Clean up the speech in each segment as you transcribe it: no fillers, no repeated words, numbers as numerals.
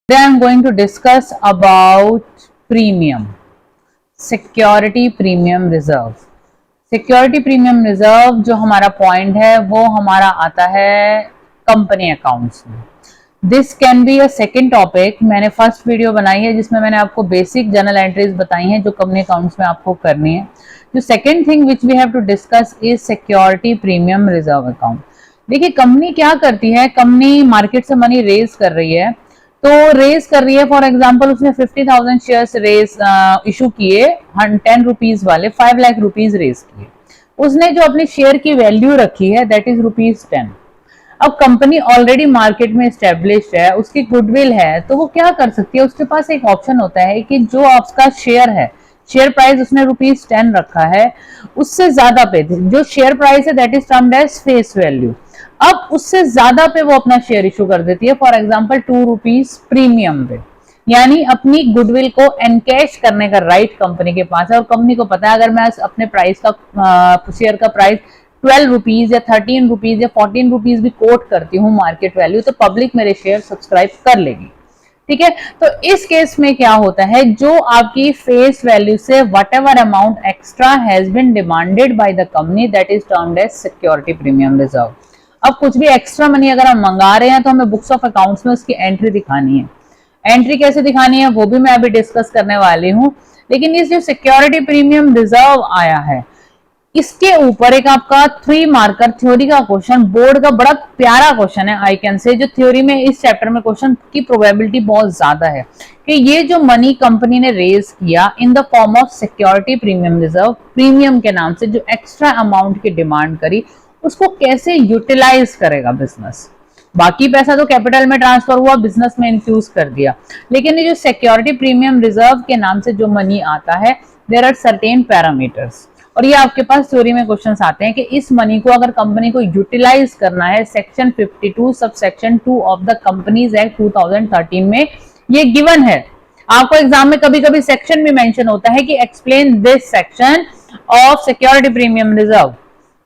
Today I am going to discuss about premium, security premium reserve. Security premium reserve जो हमारा point है वो हमारा आता है कंपनी अकाउंट्स में. This can be a second topic. मैंने फर्स्ट वीडियो बनाई है जिसमें मैंने आपको बेसिक जर्नल एंट्रीज बताई हैं जो कंपनी अकाउंट्स में आपको करनी है. जो second thing which we have to discuss is security premium reserve account. देखिए कंपनी क्या करती है, कंपनी मार्केट से मनी रेज कर रही है. तो रेज कर रही है, फॉर एग्जांपल उसने 50,000 शेयर्स रेज इशू किए 10 रुपीज वाले, 5 लाख रुपीज रेज किए. उसने जो अपनी शेयर की वैल्यू रखी है दैट इज ₹10. अब कंपनी ऑलरेडी मार्केट में एस्टेब्लिश्ड है, उसकी गुडविल है, तो वो क्या कर सकती है, उसके पास एक ऑप्शन होता है कि जो आपका शेयर है, शेयर प्राइस उसने ₹10 रखा है, उससे ज्यादा पे जो शेयर प्राइस है that is termed as face value. अब उससे ज्यादा पे वो अपना शेयर इशू कर देती है, फॉर एग्जांपल ₹2 प्रीमियम पे. यानी अपनी गुडविल को एनकैश करने का राइट कंपनी के पास है. और कंपनी को पता है अगर मैं अपने प्राइस का शेयर का प्राइस ₹12 या ₹13 या ₹14 भी कोट करती हूँ मार्केट वैल्यू, तो पब्लिक मेरे शेयर सब्सक्राइब कर लेगी. ठीक है, तो इस केस में क्या होता है, जो आपकी फेस वैल्यू से whatever amount extra has been demanded by the company that is termed as security premium reserve. अब कुछ भी एक्स्ट्रा मनी अगर हम मंगा रहे हैं तो हमें बुक्स ऑफ अकाउंट्स में उसकी एंट्री दिखानी है. एंट्री कैसे दिखानी है वो भी मैं अभी डिस्कस करने वाली हूं. लेकिन इस जो सिक्योरिटी प्रीमियम रिजर्व आया है, इसके ऊपर एक आपका 3 मार्कर थ्योरी का क्वेश्चन, बोर्ड का बड़ा प्यारा क्वेश्चन है आई कैन से, जो थ्योरी में इस चैप्टर में क्वेश्चन की प्रोबेबिलिटी बहुत ज्यादा है कि ये जो मनी कंपनी ने रेज किया in the form of security premium reserve, premium के नाम से जो एक्स्ट्रा अमाउंट की डिमांड करी, उसको कैसे यूटिलाइज करेगा बिजनेस. बाकी पैसा तो कैपिटल में ट्रांसफर हुआ, बिजनेस में इन्फ्यूज कर दिया, लेकिन ये जो सिक्योरिटी प्रीमियम रिजर्व के नाम से जो मनी आता है देयर आर सर्टेन पैरामीटर्स. और ये आपके पास थ्योरी में क्वेश्चंस आते हैं कि इस मनी को अगर कंपनी को यूटिलाइज करना है, section 52 sub section 2 of the companies act 2013 में ये गिवन है. आपको एग्जाम में कभी कभी सेक्शन भी मेंशन होता है कि explain this section of security premium reserve.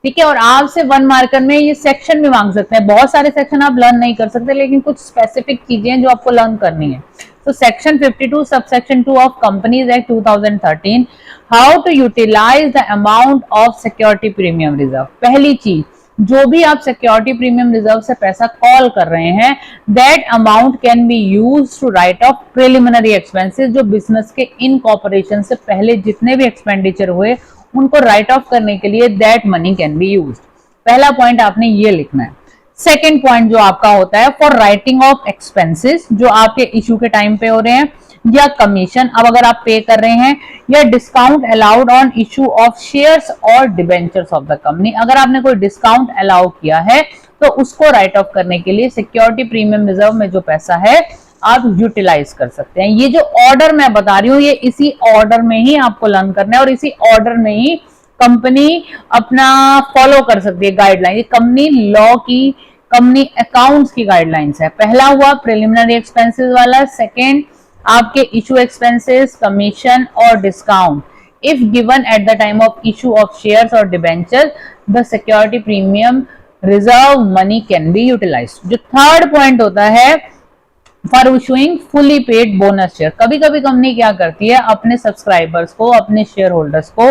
ठीक है, और आपसे 1 मार्कर में ये सेक्शन भी मांग सकते हैं. बहुत सारे सेक्शन आप लर्न नहीं कर सकते, लेकिन कुछ स्पेसिफिक चीजें जो आपको लर्न करनी है. तो section 52 subsection 2 of companies act 2013, how to utilise the amount of security premium reserve. पहली चीज, जो भी आप सिक्योरिटी प्रीमियम रिजर्व से पैसा कॉल कर रहे हैं, that amount can be used to write off preliminary expenses. जो बिजनेस के इनकॉर्पोरेशन से पहले जितने भी एक्सपेंडिचर हुए उनको राइट ऑफ करने के लिए that money can be used. पहला पॉइंट आपने ये लिखना है. सेकेंड पॉइंट जो आपका होता है फॉर राइटिंग ऑफ एक्सपेंसेस जो आपके इशू के टाइम पे हो रहे हैं, या कमीशन अब अगर आप पे कर रहे हैं, या discount allowed on issue of shares और डिबेंचर्स ऑफ द कंपनी. अगर आपने कोई डिस्काउंट अलाउ किया है तो उसको राइट ऑफ करने के लिए सिक्योरिटी प्रीमियम रिजर्व में जो पैसा है आप यूटिलाइज कर सकते हैं. ये जो ऑर्डर मैं बता रही हूँ ये इसी ऑर्डर में ही आपको लर्न करना है, और इसी ऑर्डर में ही कंपनी अपना फॉलो कर सकती है गाइडलाइन. ये कंपनी लॉ की, कंपनी अकाउंट्स की गाइडलाइंस है. पहला हुआ प्रिलिमिनरी एक्सपेंसेस वाला, सेकेंड आपके इशू एक्सपेंसेस, कमीशन और discount if given at the time of issue of shares और debenture the security premium reserve money can be utilized. जो थर्ड पॉइंट होता है for issuing fully paid bonus share. कभी कभी company क्या करती है, अपने सब्सक्राइबर्स को, अपने शेयर होल्डर्स को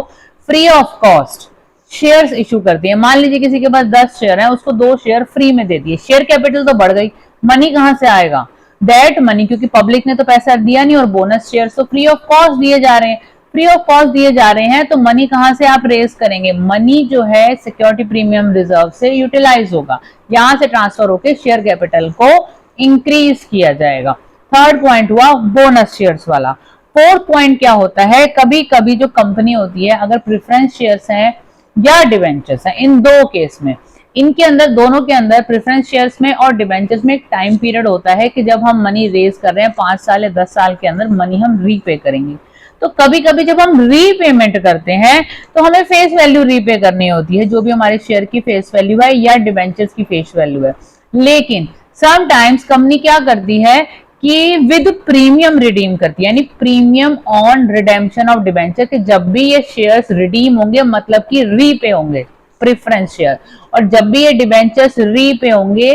free of cost shares issue करती है. मान लीजिए किसी के पास 10 शेयर है, उसको 2 शेयर फ्री में दे दिए. शेयर कैपिटल तो बढ़ गई, मनी कहां से आएगा, दैट मनी, क्योंकि पब्लिक ने तो पैसा दिया नहीं और बोनस शेयर तो फ्री ऑफ कॉस्ट दिए जा रहे हैं. फ्री ऑफ कॉस्ट दिए जा रहे हैं तो मनी कहां से आप रेज करेंगे, मनी जो है सिक्योरिटी प्रीमियम रिजर्व से यूटिलाइज होगा, यहां से ट्रांसफर होकर शेयर कैपिटल को इंक्रीज किया जाएगा. थर्ड पॉइंट हुआ बोनस शेयर्स वाला. फोर्थ पॉइंट क्या होता है, कभी कभी जो कंपनी होती है अगर प्रेफरेंस शेयर्स हैं या डिबेंचर्स हैं, इन दो केस में, इनके अंदर, दोनों के अंदर प्रेफरेंस शेयर्स में और डिबेंचर्स में एक टाइम पीरियड होता है कि जब हम मनी रेज कर रहे हैं 5 साल या 10 साल के अंदर मनी हम रीपे करेंगे. तो कभी कभी जब हम रीपेमेंट करते हैं तो हमें फेस वैल्यू रीपे करनी होती है, जो भी हमारे शेयर की फेस वैल्यू है या डिबेंचर्स की फेस वैल्यू है. लेकिन समटाइम्स कंपनी क्या करती है कि विद प्रीमियम रिडीम करती है, यानी premium on redemption of debenture, कि जब भी ये शेयर्स रिडीम होंगे मतलब कि रीपे होंगे प्रेफरेंस शेयर, और जब भी ये डिबेंचर्स रीपे होंगे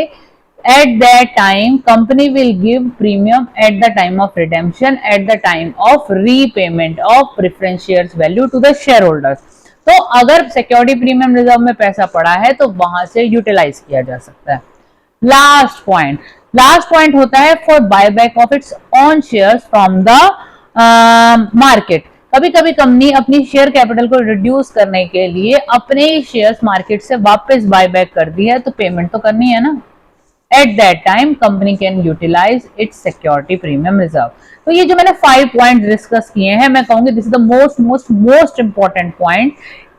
at that time company will give premium at the time of redemption, at the time of repayment of preference shares value to the shareholders. तो अगर सिक्योरिटी प्रीमियम रिजर्व में पैसा पड़ा है तो वहां से यूटिलाइज किया जा सकता है। लास्ट पॉइंट होता है for buyback of its own shares from the market. कभी कभी कंपनी अपनी शेयर कैपिटल को रिड्यूस करने के लिए अपने ही शेयर्स मार्केट से वापस बायबैक कर दी है, तो पेमेंट तो करनी है ना। At that time company can utilize its security premium reserve। तो ये जो मैंने 5 पॉइंट डिस्कस किए हैं, मैं कहूंगी this is the most important point.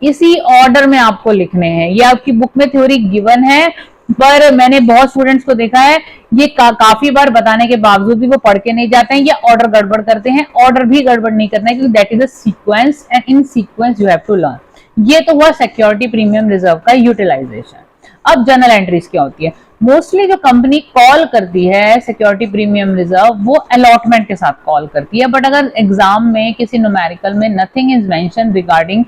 इसी ऑर्डर में आपको लिखने हैं। ये आपकी बुक में थ्योरी गिवन है, पर मैंने बहुत स्टूडेंट्स को देखा है ये काफी बार बताने के बावजूद भी वो पढ़ के नहीं जाते हैं या ऑर्डर गड़बड़ करते हैं। ऑर्डर भी गड़बड़ नहीं करना है क्योंकि that is a sequence and in sequence you have to learn. ये तो हुआ सिक्योरिटी प्रीमियम रिजर्व का यूटिलाइजेशन। अब जर्नल एंट्रीज क्या होती है? मोस्टली जो कंपनी कॉल करती है सिक्योरिटी प्रीमियम रिजर्व वो अलॉटमेंट के साथ कॉल करती है, बट अगर एग्जाम में किसी न्यूमेरिकल में nothing is mention regarding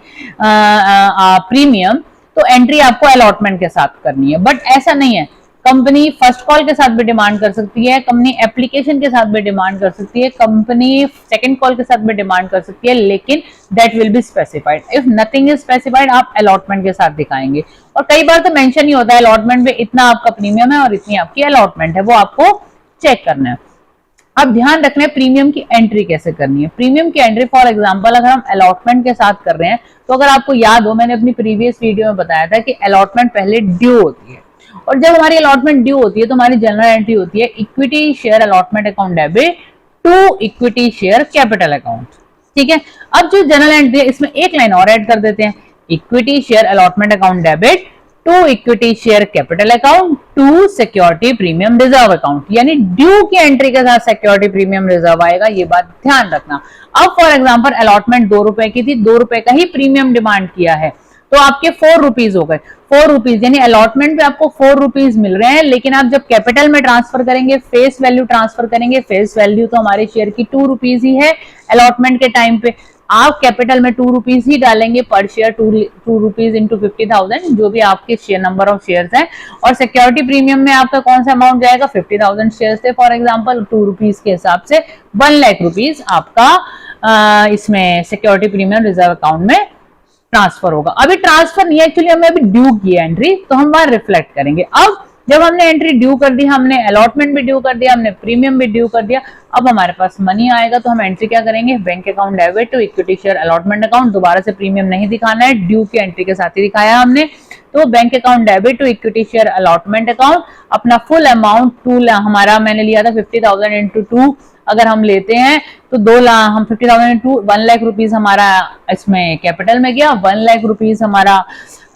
premium तो एंट्री आपको अलॉटमेंट के साथ करनी है। बट ऐसा नहीं है, कंपनी फर्स्ट कॉल के साथ भी डिमांड कर सकती है, कंपनी एप्लीकेशन के साथ भी डिमांड कर सकती है, कंपनी सेकंड कॉल के साथ भी डिमांड कर सकती है, लेकिन that will be specified. If nothing is specified आप अलॉटमेंट के साथ दिखाएंगे। और कई बार तो मेंशन ही होता है अलॉटमेंट में इतना आपका प्रीमियम है और इतनी आपकी अलॉटमेंट है, वो आपको चेक करना है। अब ध्यान रखना है प्रीमियम की एंट्री कैसे करनी है। प्रीमियम की एंट्री फॉर एग्जांपल अगर हम अलॉटमेंट के साथ कर रहे हैं तो अगर आपको याद हो मैंने अपनी प्रीवियस वीडियो में बताया था कि अलॉटमेंट पहले ड्यू होती है, और जब हमारी अलॉटमेंट ड्यू होती है तो हमारी जनरल एंट्री होती है equity share allotment account debit to equity share capital account. ठीक है, अब जो जनरल एंट्री है इसमें एक लाइन और ऐड कर देते हैं, equity share allotment account debit to equity share capital account to security premium reserve account. यानी ड्यू की एंट्री के साथ सिक्योरिटी प्रीमियम रिजर्व आएगा, ये बात ध्यान रखना। अब फॉर एग्जांपल अलॉटमेंट 2 रुपए की थी, 2 रुपए का ही प्रीमियम डिमांड किया है तो आपके 4 रुपीज हो गए। 4 रुपीज यानी अलॉटमेंट पे आपको 4 रुपीज मिल रहे हैं, लेकिन आप जब कैपिटल में ट्रांसफर करेंगे, फेस वैल्यू ट्रांसफर करेंगे, फेस वैल्यू तो हमारे शेयर की 2 रुपीज ही है अलॉटमेंट के टाइम पे। आप कैपिटल में 2 रुपीज ही डालेंगे पर शेयर, 2 रुपीज इंटू 50,000 जो भी आपके शेयर नंबर ऑफ शेयर्स हैं। और सिक्योरिटी प्रीमियम में आपका कौन सा अमाउंट जाएगा? 50,000 शेयर्स थे फॉर एग्जांपल, 2 रुपीज के हिसाब से 1 लाख रुपीज आपका इसमें सिक्योरिटी प्रीमियम रिजर्व अकाउंट में ट्रांसफर होगा। अभी ट्रांसफर नहीं है एक्चुअली, हमें अभी ड्यू की एंट्री, तो हम वहां रिफ्लेक्ट करेंगे। अब जब हमने एंट्री ड्यू कर दी, हमने अलॉटमेंट भी ड्यू कर दिया, हमने प्रीमियम भी ड्यू कर दिया, अब हमारे पास मनी आएगा तो हम एंट्री क्या करेंगे? Bank account debit to equity share allotment account. दोबारा से प्रीमियम नहीं दिखाना है, ड्यू की एंट्री के साथ ही दिखाया हमने। तो bank account debit to equity share allotment account, अपना फुल अमाउंट 2 हमारा मैंने लिया था 50,000 इंटू 2 अगर हम लेते हैं तो 2 लाख, हम 50,000 इंटू 1 लाख रुपीज हमारा इसमें कैपिटल में गया, 1 लाख रुपीज हमारा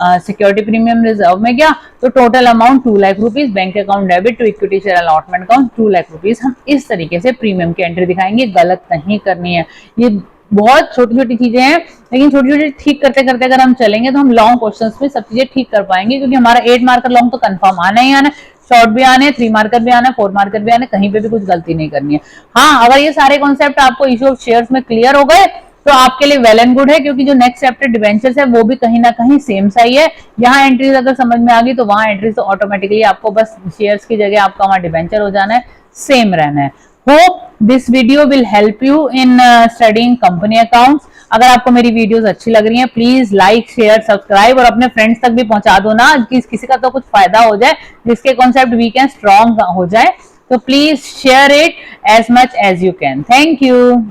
सिक्योरिटी प्रीमियम रिजर्व में गया, तो total amount 2 lakh rupees bank account debit to equity share allotment account 2 lakh rupees. हम इस तरीके से प्रीमियम की एंट्री दिखाएंगे, गलत नहीं करनी है। ये बहुत छोटी छोटी चीजें हैं, लेकिन छोटी छोटी ठीक करते करते अगर हम चलेंगे तो हम लॉन्ग क्वेश्चंस में सब चीजें ठीक कर पाएंगे, क्योंकि हमारा 8 मार्कर लॉन्ग तो कंफर्म आना ही आना है, शॉर्ट भी आने, 3 मार्कर भी आना है, 4 मार्कर भी आने, कहीं पे भी कुछ गलती नहीं करनी है। हाँ, अगर ये सारे कॉन्सेप्ट आपको इशू ऑफ शेयर्स में क्लियर हो गए तो आपके लिए वेल एंड गुड है, क्योंकि जो नेक्स्ट चैप्टर डिवेंचर्स है वो भी कहीं ना कहीं सेम सा ही है। यहाँ एंट्रीज अगर समझ में आ गई तो वहां एंट्रीज तो ऑटोमेटिकली आपको बस शेयर्स की जगह आपका वहां डिवेंचर हो जाना है, सेम रहना है। Hope this video will help you in studying company accounts. अगर आपको मेरी वीडियोस अच्छी लग रही हैं प्लीज लाइक शेयर सब्सक्राइब और अपने फ्रेंड्स तक भी पहुंचा दो ना, कि किसी का तो कुछ फायदा हो जाए, जिसके कॉन्सेप्ट वीक एंड स्ट्रॉन्ग हो जाए। तो please share it as much as you can. Thank you.